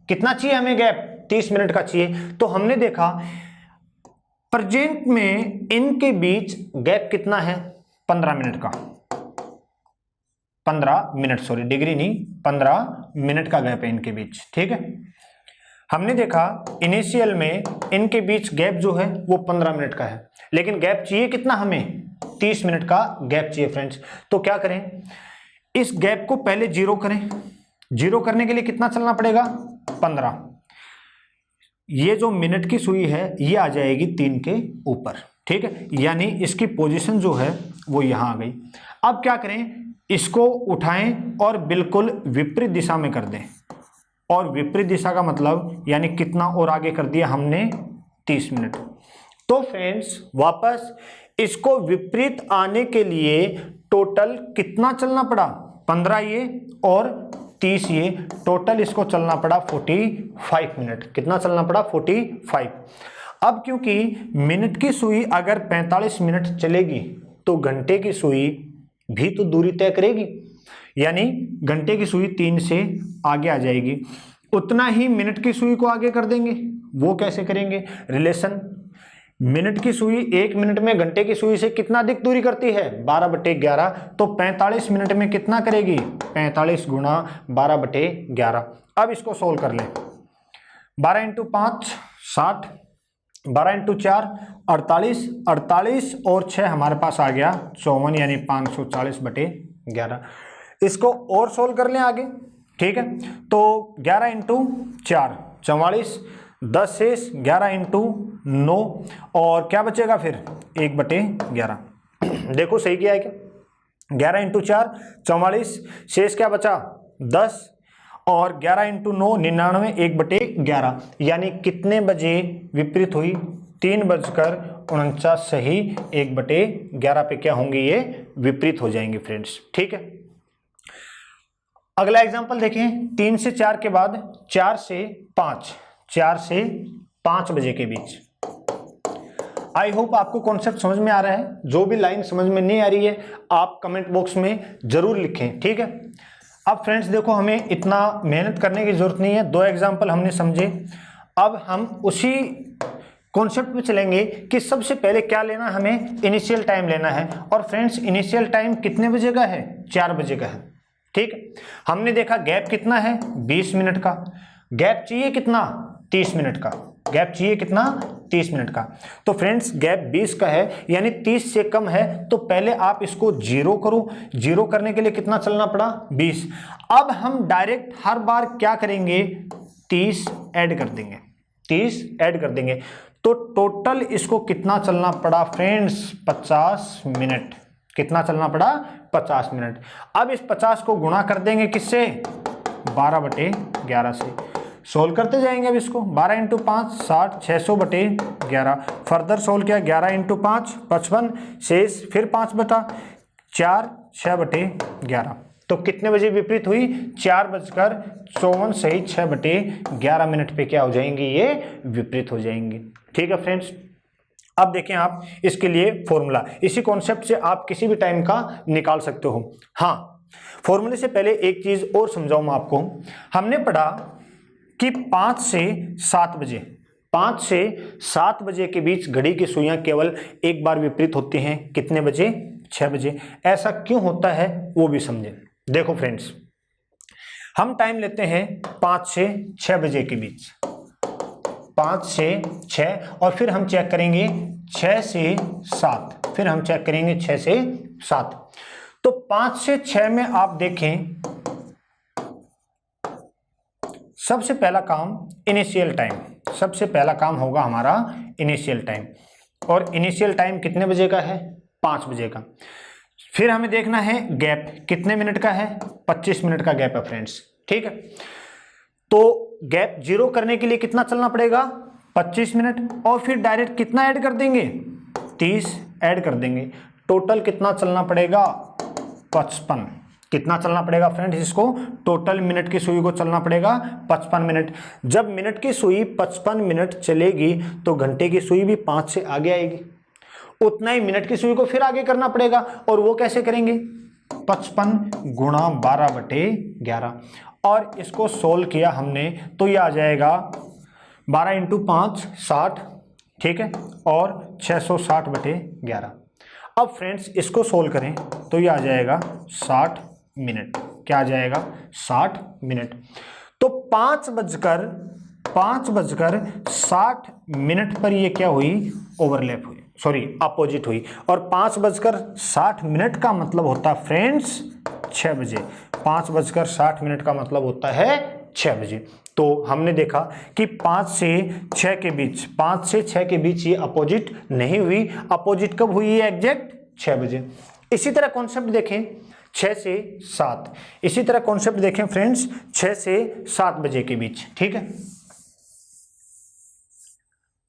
कितना चाहिए हमें, गैप 30 मिनट का चाहिए। तो हमने देखा प्रेजेंट में इनके बीच गैप कितना है? 15 मिनट का, 15 मिनट, सॉरी डिग्री नहीं, 15 मिनट का गैप है इनके बीच। ठीक है, हमने देखा इनिशियल में इनके बीच गैप जो है वो 15 मिनट का है, लेकिन गैप चाहिए कितना हमें? 30 मिनट का गैप चाहिए फ्रेंड्स। तो क्या करें? इस गैप को पहले जीरो करें। जीरो करने के लिए कितना चलना पड़ेगा? 15। ये जो मिनट की सुई है ये आ जाएगी 3 के ऊपर। ठीक है, यानी इसकी पोजीशन जो है वो यहां आ गई। अब क्या करें? इसको उठाएं और बिल्कुल विपरीत दिशा में कर दें। और विपरीत दिशा का मतलब यानी कितना और आगे कर दिया हमने? 30 मिनट। तो फ्रेंड्स वापस इसको विपरीत आने के लिए टोटल कितना चलना पड़ा? 15 ये और 30 ये, टोटल इसको चलना पड़ा 45 मिनट। कितना चलना पड़ा? 45। अब क्योंकि मिनट की सुई अगर 45 मिनट चलेगी तो घंटे की सुई भी तो दूरी तय करेगी, यानी घंटे की सुई 3 से आगे आ जाएगी, उतना ही मिनट की सुई को आगे कर देंगे। वो कैसे करेंगे? रिलेशन, मिनट की सुई 1 मिनट में घंटे की सुई से कितना अधिक दूरी करती है? 12/11। तो 45 मिनट में कितना करेगी? 45 गुणा 12/11। अब इसको सोल्व कर लें। 12 × 5 60, 12 × 4 48, 48 और 6 हमारे पास आ गया 54, यानी 540/11। इसको और सोल्व कर लें आगे। ठीक है, तो 11 × 4 44, 10 शेष, 11 × 9 और क्या बचेगा फिर? 1/11। देखो सही किया है क्या? 11 × 4 44, शेष क्या बचा? 10 और 11 × 9 99, 1/11। यानी कितने बजे विपरीत हुई? 3:49 सही 1/11 पे क्या होंगे? ये विपरीत हो जाएंगे फ्रेंड्स। ठीक है, अगला एग्जांपल देखें। 3 से 4 के बाद 4 से 5 बजे के बीच। आई होप आपको कॉन्सेप्ट समझ में आ रहा है। जो भी लाइन समझ में नहीं आ रही है आप कमेंट बॉक्स में जरूर लिखें। ठीक है, अब फ्रेंड्स देखो हमें इतना मेहनत करने की जरूरत नहीं है, 2 एग्जांपल हमने समझे। अब हम उसी कॉन्सेप्ट पे चलेंगे कि सबसे पहले क्या लेना, हमें इनिशियल टाइम लेना है। और फ्रेंड्स इनिशियल टाइम कितने बजे का है? 4 बजे का है। ठीक है, हमने देखा गैप कितना है? 20 मिनट का। गैप चाहिए कितना? 30 मिनट का। गैप चाहिए कितना? 30 मिनट का। तो फ्रेंड्स गैप 20 का है, यानी 30 से कम है, तो पहले आप इसको जीरो करो। जीरो करने के लिए कितना चलना पड़ा? 20। अब हम डायरेक्ट हर बार क्या करेंगे? 30 ऐड कर देंगे, 30 ऐड कर देंगे। तो टोटल इसको कितना चलना पड़ा फ्रेंड्स? 50 मिनट। कितना चलना पड़ा? 50 मिनट। अब इस 50 को गुणा कर देंगे किससे? 12/11 से। सोल्व करते जाएंगे अब इसको। 12 × 5 60, 600/11। फर्दर सोल्व किया, 11 × 5 55, शेष फिर 5/4, 6/11। तो कितने बजे विपरीत हुई? 4:54 सही 6/11 मिनट पे क्या हो जाएंगी? ये विपरीत हो जाएंगी। ठीक है फ्रेंड्स, अब देखें आप इसके लिए फॉर्मूला, इसी कॉन्सेप्ट से आप किसी भी टाइम का निकाल सकते हो। हाँ, फॉर्मूले से पहले एक चीज और समझाऊं मैं आपको। हमने पढ़ा कि 5 से 7 बजे 5 से 7 बजे के बीच घड़ी की सुइयां केवल एक बार विपरीत होती हैं, कितने बजे? 6 बजे। ऐसा क्यों होता है वो भी समझें। देखो फ्रेंड्स, हम टाइम लेते हैं 5 से 6 बजे के बीच, 5 से 6, और फिर हम चेक करेंगे 6 से 7, फिर हम चेक करेंगे 6 से 7। तो 5 से 6 में आप देखें, सबसे पहला काम इनिशियल टाइम, सबसे पहला काम होगा हमारा इनिशियल टाइम, और इनिशियल टाइम कितने बजे का है? 5 बजे का। फिर हमें देखना है गैप कितने मिनट का है? 25 मिनट का गैप है फ्रेंड्स, ठीक है। तो गैप जीरो करने के लिए कितना चलना पड़ेगा? 25 मिनट, और फिर डायरेक्ट कितना ऐड कर देंगे? 30 ऐड कर देंगे। टोटल कितना चलना पड़ेगा? 55। कितना चलना पड़ेगा फ्रेंड्स? इसको टोटल मिनट की सुई को चलना पड़ेगा 55 मिनट। जब मिनट की सुई 55 मिनट चलेगी तो घंटे की सुई भी 5 से आगे आएगी, उतना ही मिनट की सुई को फिर आगे करना पड़ेगा। और वो कैसे करेंगे? 55 गुणा 12/11, और इसको सोल्व किया हमने तो ये आ जाएगा 12 इंटू 5 60, ठीक है, और 660/11। अब फ्रेंड्स इसको सोल्व करें तो ये आ जाएगा 60 मिनट। क्या आ जाएगा? 60 मिनट। तो 5:60 मिनट पर ये क्या हुई? ओवरलैप हुई, सॉरी अपोजिट हुई। और 5:60 मिनट का मतलब होता है फ्रेंड्स 6 बजे। 5:60 मिनट का मतलब होता है 6 बजे। तो हमने देखा कि 5 से 6 के बीच, 5 से 6 के बीच ये अपोजिट नहीं हुई। अपोजिट कब हुई है? एग्जैक्ट 6 बजे। इसी तरह कॉन्सेप्ट देखें 6 से 7, इसी तरह कॉन्सेप्ट देखें फ्रेंड्स 6 से 7 बजे के बीच, ठीक है।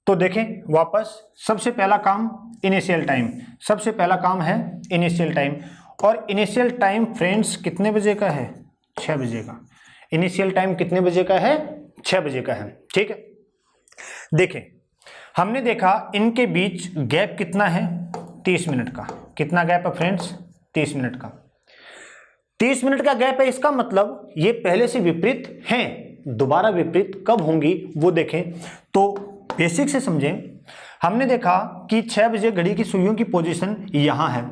तो देखें वापस, सबसे पहला काम इनिशियल टाइम, सबसे पहला काम है इनिशियल टाइम, और इनिशियल टाइम फ्रेंड्स कितने बजे का है? 6 बजे का। इनिशियल टाइम कितने बजे का है? 6 बजे का है, ठीक है। देखें, हमने देखा इनके बीच गैप कितना है? 30 मिनट का। कितना गैप है फ्रेंड्स? 30 मिनट का। 30 मिनट का गैप है, इसका मतलब ये पहले से विपरीत हैं। दोबारा विपरीत कब होंगी वो देखें। तो बेसिक से समझें, हमने देखा कि 6 बजे घड़ी की सुइयों की पोजीशन यहां है।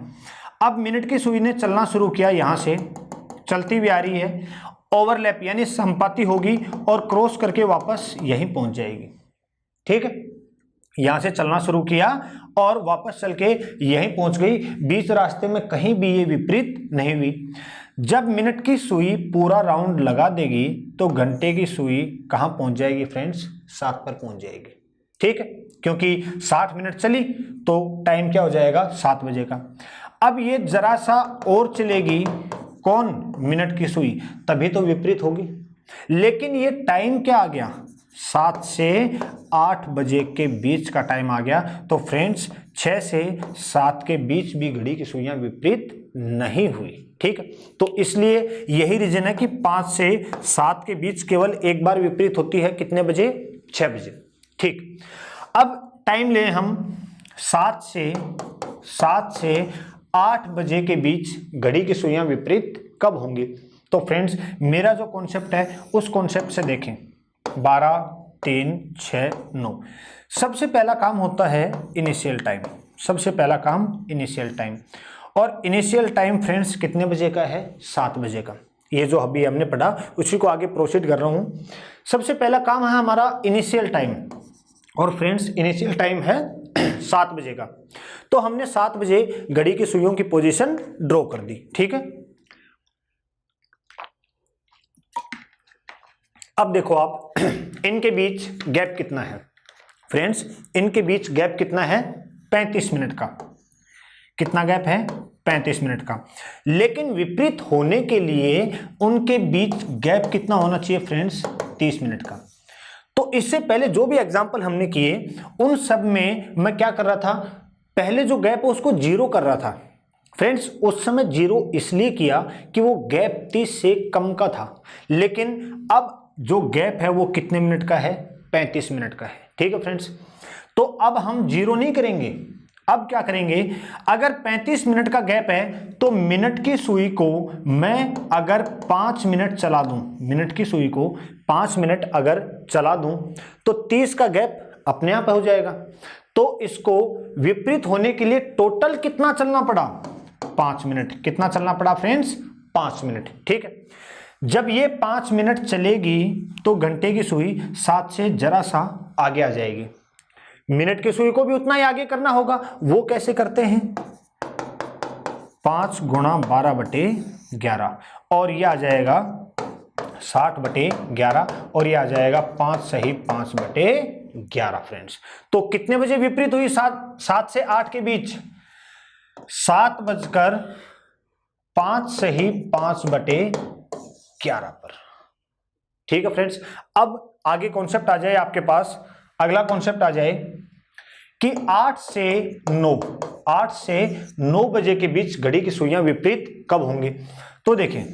अब मिनट की सुई ने चलना शुरू किया, यहां से चलती हुई आ रही है, ओवरलैप यानी संपाती होगी और क्रॉस करके वापस यहीं पहुंच जाएगी, ठीक है। यहां से चलना शुरू किया और वापस चल के यहीं पहुंच गई, बीच रास्ते में कहीं भी ये विपरीत नहीं हुई। जब मिनट की सुई पूरा राउंड लगा देगी तो घंटे की सुई कहां पहुंच जाएगी फ्रेंड्स? 7 पर पहुंच जाएगी, ठीक है, क्योंकि 60 मिनट चली तो टाइम क्या हो जाएगा? 7 बजे का। अब ये जरा सा और चलेगी, कौन? मिनट की सुई, तभी तो विपरीत होगी। लेकिन ये टाइम क्या आ गया? 7 से 8 बजे के बीच का टाइम आ गया। तो फ्रेंड्स 6 से 7 के बीच भी घड़ी की सुइयां विपरीत नहीं हुई, ठीक है। तो इसलिए यही रीजन है कि 5 से 7 के बीच केवल एक बार विपरीत होती है, कितने बजे? 6 बजे, ठीक। अब टाइम लें हम 7 से 8 बजे के बीच घड़ी की सुइयां विपरीत कब होंगी? तो फ्रेंड्स मेरा जो कॉन्सेप्ट है उस कॉन्सेप्ट से देखें, 12, 3, 6, 9। सबसे पहला काम होता है इनिशियल टाइम, सबसे पहला काम इनिशियल टाइम, और इनिशियल टाइम फ्रेंड्स कितने बजे का है? 7 बजे का। ये जो अभी हमने पढ़ा उसी को आगे प्रोसीड कर रहा हूं। सबसे पहला काम है हमारा इनिशियल टाइम, और फ्रेंड्स इनिशियल टाइम है 7 बजे का। तो हमने 7 बजे घड़ी की सुइयों की पोजीशन ड्रॉ कर दी, ठीक है। अब देखो आप इनके बीच गैप कितना है फ्रेंड्स? इनके बीच गैप कितना है? 35 मिनट का। कितना गैप है? 35 मिनट का। लेकिन विपरीत होने के लिए उनके बीच गैप कितना होना चाहिए फ्रेंड्स? 30 मिनट का। तो इससे पहले जो भी एग्जाम्पल हमने किए उन सब में मैं क्या कर रहा था? पहले जो गैप है उसको जीरो कर रहा था फ्रेंड्स। उस समय जीरो इसलिए किया कि वो गैप 30 से कम का था, लेकिन अब जो गैप है वो कितने मिनट का है? 35 मिनट का है, ठीक है फ्रेंड्स। तो अब हम जीरो नहीं करेंगे, अब क्या करेंगे? अगर 35 मिनट का गैप है तो मिनट की सुई को मैं अगर 5 मिनट चला दूं, मिनट की सुई को 5 मिनट अगर चला दूं तो 30 का गैप अपने आप हो जाएगा। तो इसको विपरीत होने के लिए टोटल कितना चलना पड़ा? 5 मिनट। कितना चलना पड़ा फ्रेंड्स? 5 मिनट। ठीक है, जब ये 5 मिनट चलेगी तो घंटे की सुई 7 से जरा सा आगे आ जाएगी। मिनट की सुई को भी उतना ही आगे करना होगा। वो कैसे करते हैं? 5 गुणा 12/11 और ये आ जाएगा 60/11 और ये आ जाएगा 5 सही 5/11 फ्रेंड्स। तो कितने बजे विपरीत हुई? 7 से 8 के बीच 7:05 सही 5/11 पर। ठीक है फ्रेंड्स, अब आगे कॉन्सेप्ट आ जाए आपके पास। अगला कॉन्सेप्ट आ जाए कि 8 से 9 बजे के बीच घड़ी की सुइयां विपरीत कब होंगी। तो देखें,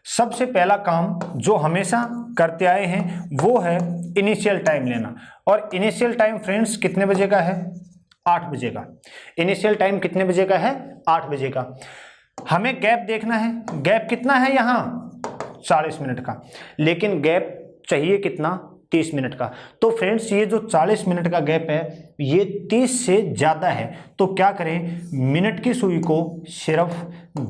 सबसे पहला काम जो हमेशा करते आए हैं वो है इनिशियल टाइम लेना। और इनिशियल टाइम फ्रेंड्स कितने बजे का है? 8 बजे का। इनिशियल टाइम कितने बजे का है? 8 बजे का। हमें गैप देखना है। गैप कितना है यहाँ? 40 मिनट का। लेकिन गैप चाहिए कितना? 30 मिनट का। तो फ्रेंड्स ये जो 40 मिनट का गैप है ये 30 से ज़्यादा है। तो क्या करें? मिनट की सुई को सिर्फ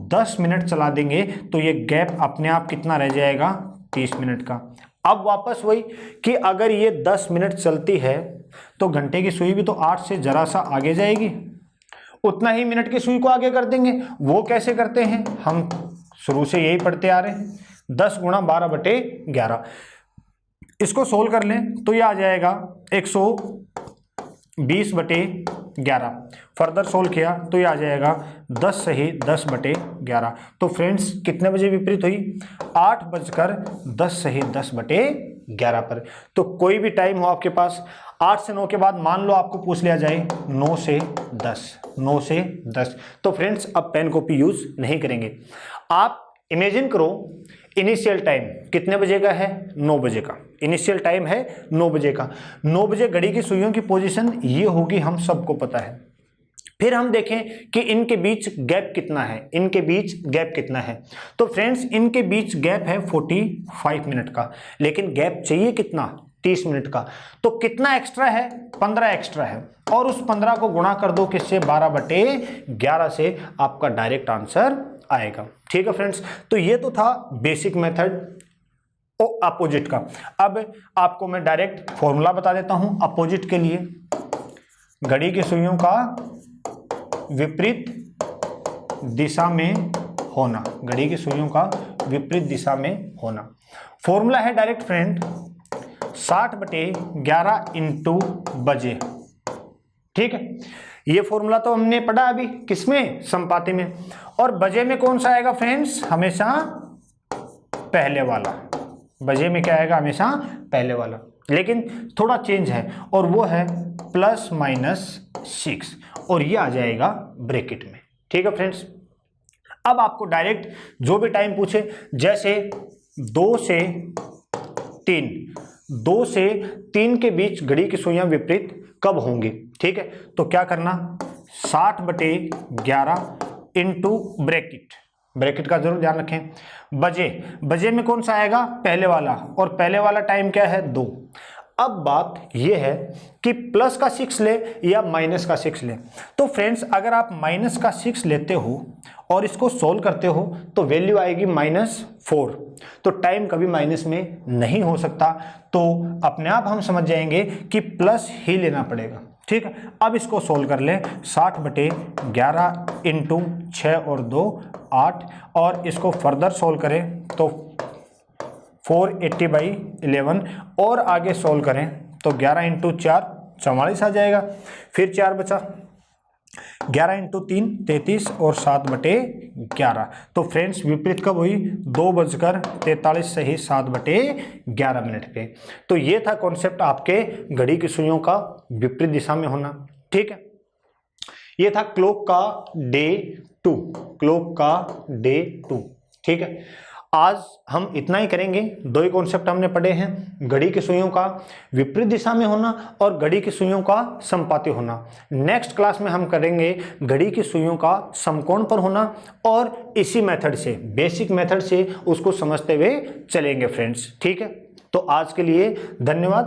10 मिनट चला देंगे तो ये गैप अपने आप कितना रह जाएगा? 30 मिनट का। अब वापस वही कि अगर ये 10 मिनट चलती है तो घंटे की सुई भी तो 8 से जरा सा आगे जाएगी, उतना ही मिनट की सुई को आगे कर देंगे। वो कैसे करते हैं? हम शुरू से यही पढ़ते आ रहे हैं। 10 गुणा 12/11। इसको सोल्व कर लें तो ये आ जाएगा 120/11। फर्दर सोल्व किया तो ये आ जाएगा 10 सही 10/11। तो फ्रेंड्स कितने बजे विपरीत हुई? 8:10 सही 10/11 पर। तो कोई भी टाइम हो आपके पास, 8 से 9 के बाद मान लो आपको पूछ लिया जाए 9 से 10, तो फ्रेंड्स अब पेन कॉपी यूज नहीं करेंगे। आप इमेजिन करो इनिशियल टाइम कितने बजे का है? 9 बजे का। इनिशियल टाइम है 9 बजे का। 9 बजे घड़ी की सुइयों की पोजीशन ये होगी, हम सबको पता है। फिर हम देखें कि इनके बीच गैप कितना है। इनके बीच गैप कितना है? तो फ्रेंड्स इनके बीच गैप है 45 मिनट का, लेकिन गैप चाहिए कितना? 30 मिनट का। तो कितना एक्स्ट्रा है? 15 एक्स्ट्रा है। और उस 15 को गुणा कर दो किससे? 12/11 से, आपका डायरेक्ट आंसर आएगा। ठीक है फ्रेंड्स, तो ये तो था बेसिक मेथड अपोजिट का। अब आपको मैं डायरेक्ट फॉर्मूला बता देता हूं अपोजिट के लिए। घड़ी की सुइयों का विपरीत दिशा में होना। घड़ी की सुइयों का विपरीत दिशा में होना। फॉर्मूला है डायरेक्ट फ्रेंड 60/11 इंटू बजे। ठीक है, ये फॉर्मूला तो हमने पढ़ा अभी किसमें? समपाती में। और बजे में कौन सा आएगा फ्रेंड्स? हमेशा पहले वाला। बजे में क्या आएगा? हमेशा पहले वाला। लेकिन थोड़ा चेंज है और वो है ±6 और ये आ जाएगा ब्रैकेट में। ठीक है फ्रेंड्स, अब आपको डायरेक्ट जो भी टाइम पूछे, जैसे 2 से 3 के बीच घड़ी की सुइयां विपरीत कब होंगी। ठीक है, तो क्या करना? 60/11 इंटू ब्रैकेट का जरूर ध्यान रखें। बजे में कौन सा आएगा? पहले वाला। और पहले वाला टाइम क्या है? 2। अब बात यह है कि प्लस का 6 ले या माइनस का 6 ले। तो फ्रेंड्स अगर आप माइनस का 6 लेते हो और इसको सोल्व करते हो तो वैल्यू आएगी -4। तो टाइम कभी माइनस में नहीं हो सकता, तो अपने आप हम समझ जाएंगे कि प्लस ही लेना पड़ेगा। ठीक है, अब इसको सोल्व कर लें। 60/11 इंटू 6 और 2 8 और इसको फर्दर सोल्व करें तो 480/11 और आगे सोल्व करें तो 11 इंटू 4 44 आ जाएगा। फिर 4 बचा, 11 इंटू 3 33 और 7/11। तो फ्रेंड्स विपरीत कब हुई? 2:43 सही 7/11 मिनट पे। तो ये था कॉन्सेप्ट आपके घड़ी की सुइयों का विपरीत दिशा में होना। ठीक है, ये था क्लॉक का डे 2। ठीक है, आज हम इतना ही करेंगे। 2 ही कॉन्सेप्ट हमने पढ़े हैं, घड़ी की सुइयों का विपरीत दिशा में होना और घड़ी की सुइयों का समपाती होना। नेक्स्ट क्लास में हम करेंगे घड़ी की सुइयों का समकोण पर होना और इसी मेथड से, बेसिक मेथड से उसको समझते हुए चलेंगे फ्रेंड्स। ठीक है, तो आज के लिए धन्यवाद।